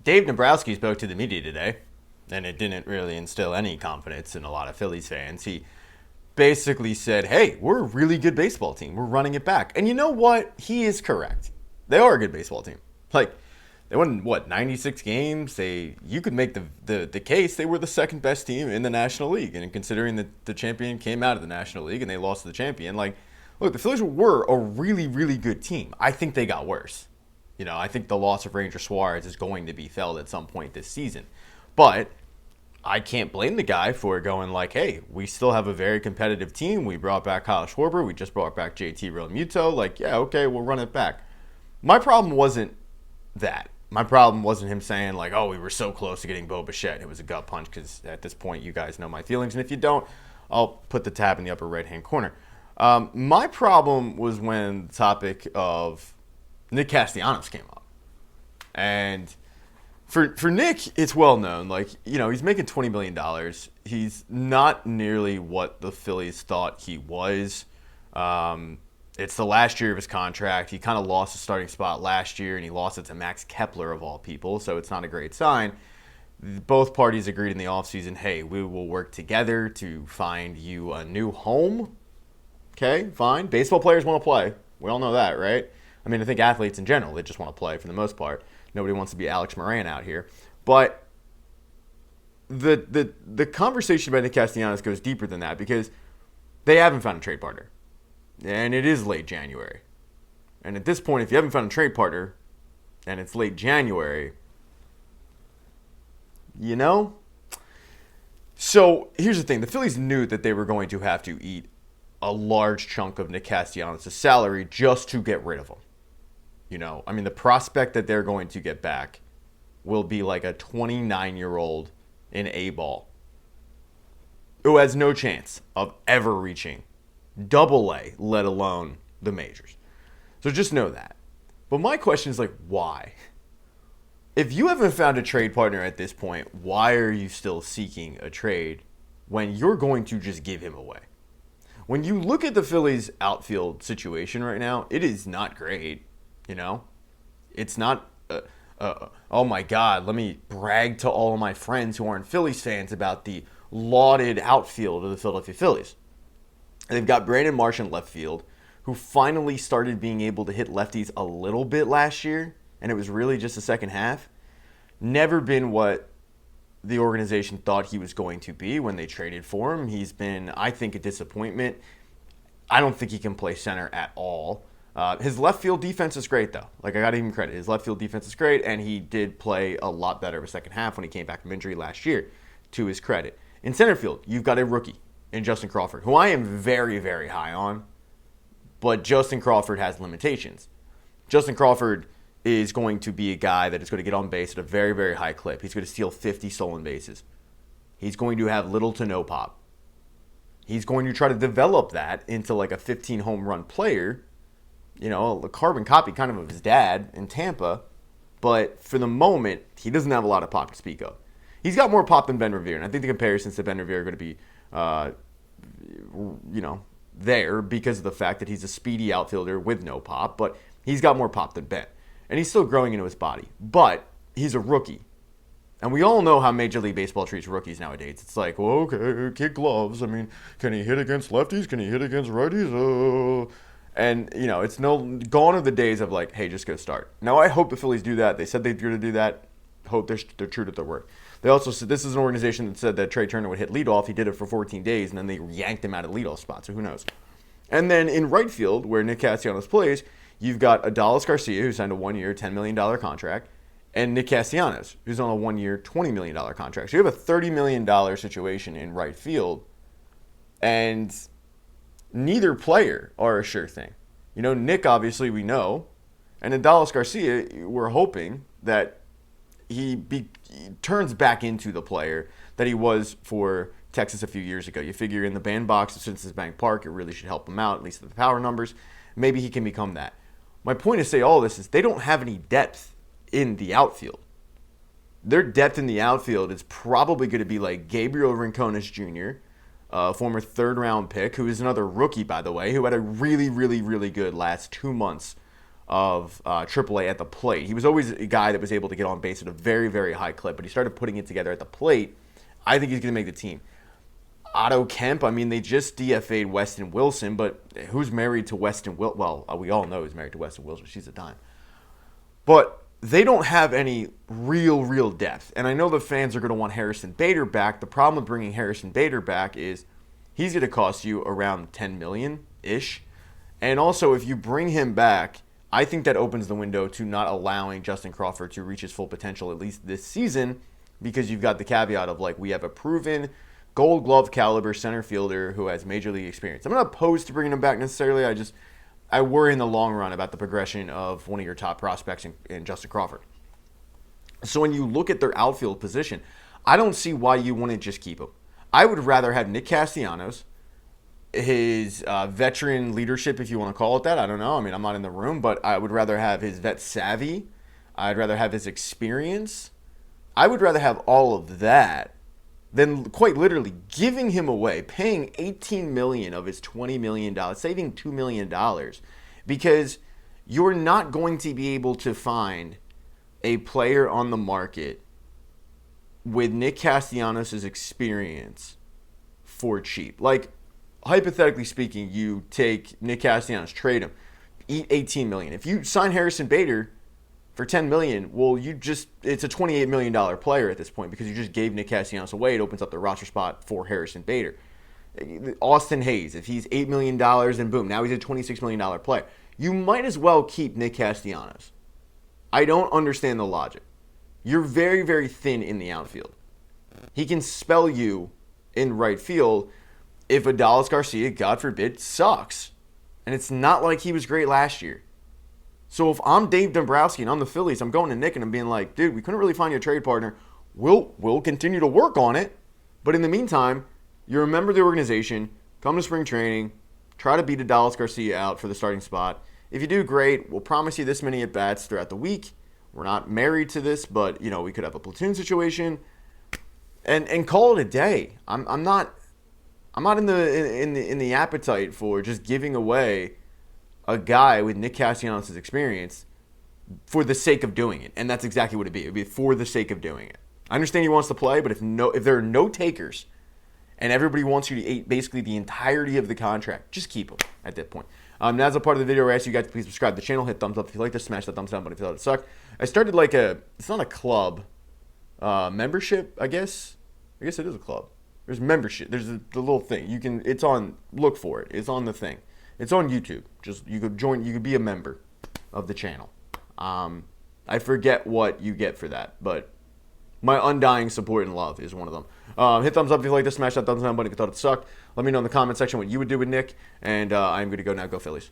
Dave Dombrowski spoke to the media today, and it didn't really instill any confidence in a lot of Phillies fans. He basically said, hey, we're a really good baseball team. We're running it back. And you know what? He is correct. They are a good baseball team. Like, they won, 96 games? You could make the case they were the second best team in the National League. And considering that the champion came out of the National League and they lost to the champion, like, look, the Phillies were a really, really good team. I think they got worse. I think the loss of Ranger Suarez is going to be felt at some point this season. But I can't blame the guy for going like, hey, we still have a very competitive team. We brought back Kyle Schwarber. We just brought back JT Realmuto. Like, yeah, okay, we'll run it back. My problem wasn't that. My problem wasn't him saying like, oh, we were so close to getting Bo Bichette. It was a gut punch because at this point you guys know my feelings. And if you don't, I'll put the tab in the upper right-hand corner. My problem was when the topic of Nick Castellanos came up. And for Nick, it's well known. Like, he's making $20 million. He's not nearly what the Phillies thought he was. It's the last year of his contract. He kind of lost his starting spot last year, and he lost it to Max Kepler, of all people, so it's not a great sign. Both parties agreed in the offseason, hey, we will work together to find you a new home. Okay, fine. Baseball players want to play. We all know that, right? I mean, I think athletes in general, they just want to play for the most part. Nobody wants to be Alex Moran out here. But the conversation about Nick Castellanos goes deeper than that because they haven't found a trade partner. And it is late January. And at this point, if you haven't found a trade partner and it's late January, So here's the thing. The Phillies knew that they were going to have to eat a large chunk of Nick Castellanos' salary just to get rid of him. The prospect that they're going to get back will be like a 29-year-old in A-ball who has no chance of ever reaching Double-A, let alone the majors. So just know that. But my question is like, why? If you haven't found a trade partner at this point, why are you still seeking a trade when you're going to just give him away? When you look at the Phillies' outfield situation right now, it is not great. It's not, oh my God, let me brag to all of my friends who aren't Phillies fans about the lauded outfield of the Philadelphia Phillies. And they've got Brandon Marsh in left field, who finally started being able to hit lefties a little bit last year, and it was really just the second half. Never been what the organization thought he was going to be when they traded for him. He's been, I think, a disappointment. I don't think he can play center at all. His left field defense is great, though. Like, I got to give him credit. His left field defense is great, and he did play a lot better of a second half when he came back from injury last year, to his credit. In center field, you've got a rookie in Justin Crawford, who I am very, very high on, but Justin Crawford has limitations. Justin Crawford is going to be a guy that is going to get on base at a very, very high clip. He's going to steal 50 stolen bases. He's going to have little to no pop. He's going to try to develop that into like a 15 home run player, a carbon copy kind of his dad in Tampa, but for the moment, he doesn't have a lot of pop to speak of. He's got more pop than Ben Revere, and I think the comparisons to Ben Revere are going to be, there because of the fact that he's a speedy outfielder with no pop, but he's got more pop than Ben. And he's still growing into his body, but he's a rookie. And we all know how Major League Baseball treats rookies nowadays. It's like, well, okay, kid gloves. I mean, can he hit against lefties? Can he hit against righties? And, it's gone are the days of like, hey, just go start. Now, I hope the Phillies do that. They said they're going to do that. Hope they're true to their word. They also said this is an organization that said that Trey Turner would hit leadoff. He did it for 14 days, and then they yanked him out of the leadoff spot, so who knows. And then in right field, where Nick Castellanos plays, you've got Adolis Garcia, who signed a one-year, $10 million contract, and Nick Castellanos, who's on a one-year, $20 million contract. So you have a $30 million situation in right field, and neither player are a sure thing. Nick, obviously, we know, and Adolis Garcia, we're hoping that he turns back into the player that he was for Texas a few years ago. You figure in the bandbox of Citizens Bank Park, it really should help him out, at least with the power numbers. Maybe he can become that. My point to say all this is they don't have any depth in the outfield. Their depth in the outfield is probably going to be like Gabriel Rincones Jr., former third-round pick, who is another rookie, by the way, who had a really, really, really good last 2 months of AAA at the plate. He was always a guy that was able to get on base at a very, very high clip, but he started putting it together at the plate. I think he's going to make the team. Otto Kemp, I mean, they just DFA'd Weston Wilson, but who's married to Weston Wilson? Well, we all know who's married to Weston Wilson. She's a dime. But they don't have any real depth. And I know the fans are going to want Harrison Bader back. The problem with bringing Harrison Bader back is he's going to cost you around $10 million-ish. And also, if you bring him back, I think that opens the window to not allowing Justin Crawford to reach his full potential, at least this season, because you've got the caveat of, like, we have a proven Gold Glove caliber center fielder who has major league experience. I'm not opposed to bringing him back necessarily. I worry in the long run about the progression of one of your top prospects in Justin Crawford. So when you look at their outfield position, I don't see why you wouldn't just keep him. I would rather have Nick Castellanos, his veteran leadership, if you want to call it that. I don't know. I mean, I'm not in the room, but I would rather have his vet savvy. I'd rather have his experience. I would rather have all of that than quite literally giving him away, paying $18 million of his $20 million, saving $2 million, because you're not going to be able to find a player on the market with Nick Castellanos' experience for cheap. Like, hypothetically speaking, you take Nick Castellanos, trade him, eat $18 million. If you sign Harrison Bader for $10 million, well, it's a $28 million player at this point because you just gave Nick Castellanos away. It opens up the roster spot for Harrison Bader. Austin Hayes, if he's $8 million, and boom, now he's a $26 million player. You might as well keep Nick Castellanos. I don't understand the logic. You're very, very thin in the outfield. He can spell you in right field if Adolis Garcia, God forbid, sucks. And it's not like he was great last year. So if I'm Dave Dombrowski and I'm the Phillies, I'm going to Nick and I'm being like, dude, we couldn't really find you a trade partner. We'll continue to work on it. But in the meantime, you're a member of the organization. Come to spring training. Try to beat Adolis Garcia out for the starting spot. If you do, great. We'll promise you this many at-bats throughout the week. We're not married to this, but, we could have a platoon situation. And call it a day. I'm not in the appetite for just giving away a guy with Nick Castellanos' experience for the sake of doing it. And that's exactly what it'd be. It'd be for the sake of doing it. I understand he wants to play, but if there are no takers and everybody wants you to eat basically the entirety of the contract, just keep him at that point. Now, as a part of the video, I ask you guys to please subscribe to the channel, hit thumbs up if you like this, smash that thumbs down button if you thought it sucked. I started it's not a club, membership, I guess. I guess it is a club. There's membership. There's the little thing. Look for it. It's on the thing. It's on YouTube. You could be a member of the channel. I forget what you get for that, but my undying support and love is one of them. Hit thumbs up if you like this, smash that thumbs down button if you thought it sucked. Let me know in the comment section what you would do with Nick, and I'm going to go now. Go Phillies.